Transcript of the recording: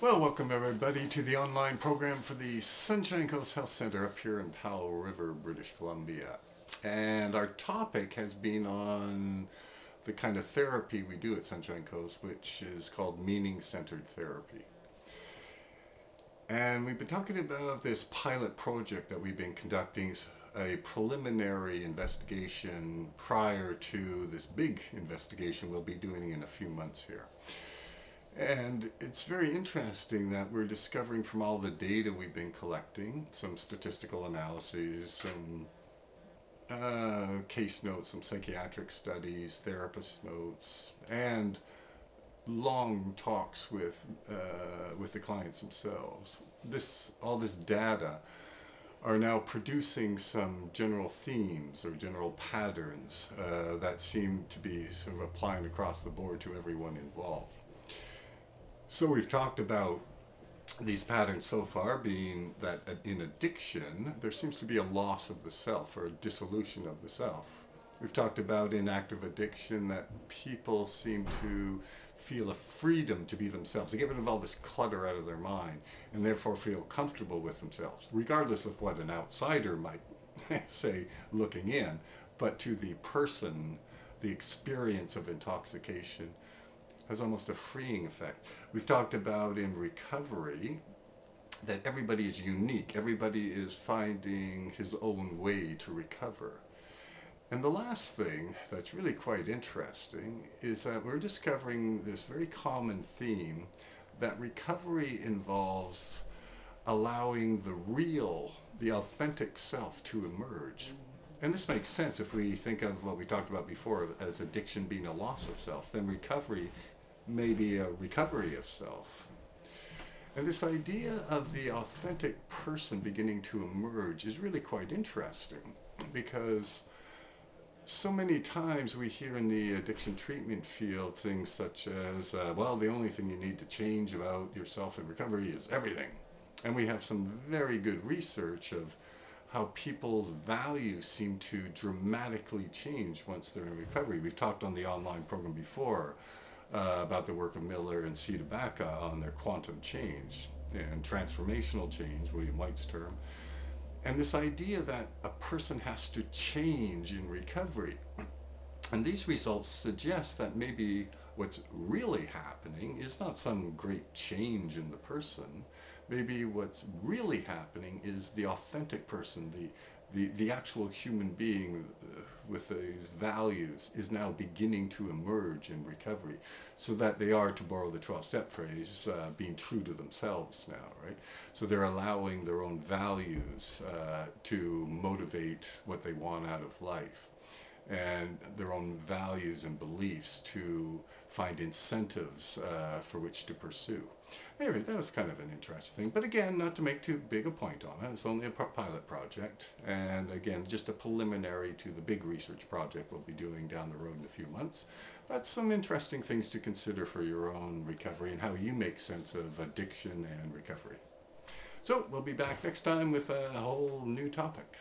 Well, welcome everybody to the online program for the Sunshine Coast Health Center up here in Powell River, British Columbia. And our topic has been on the kind of therapy we do at Sunshine Coast, which is called meaning-centered therapy. And we've been talking about this pilot project that we've been conducting, a preliminary investigation prior to this big investigation we'll be doing in a few months here. And it's very interesting that we're discovering from all the data we've been collecting, some statistical analyses, some case notes, some psychiatric studies, therapist notes, and long talks with the clients themselves. All this data are now producing some general themes or general patterns that seem to be sort of applying across the board to everyone involved. So we've talked about these patterns so far being that in addiction, there seems to be a loss of the self or a dissolution of the self. We've talked about in active addiction that people seem to feel a freedom to be themselves. They get rid of all this clutter out of their mind and therefore feel comfortable with themselves, regardless of what an outsider might say looking in. But to the person, the experience of intoxication has almost a freeing effect. We've talked about in recovery that everybody is unique. Everybody is finding his own way to recover. And the last thing that's really quite interesting is that we're discovering this very common theme that recovery involves allowing the real, the authentic self to emerge. And this makes sense if we think of what we talked about before as addiction being a loss of self, then recovery may be a recovery of self. And this idea of the authentic person beginning to emerge is really quite interesting, because so many times we hear in the addiction treatment field things such as, well, the only thing you need to change about yourself in recovery is everything. And we have some very good research of how people's values seem to dramatically change once they're in recovery. We've talked on the online program before about the work of Miller and Sita Bacca on their quantum change and transformational change, William White's term. And this idea that a person has to change in recovery. And these results suggest that maybe what's really happening is not some great change in the person. Maybe what's really happening is the authentic person, the actual human being with these values is now beginning to emerge in recovery, so that they are, to borrow the 12-step phrase, being true to themselves now, right? So they're allowing their own values to motivate what they want out of life, and their own values and beliefs to find incentives for which to pursue. Anyway, that was kind of an interesting thing, but again, not to make too big a point on it. It's only a pilot project, and again, just a preliminary to the big research project we'll be doing down the road in a few months. But some interesting things to consider for your own recovery and how you make sense of addiction and recovery. So we'll be back next time with a whole new topic.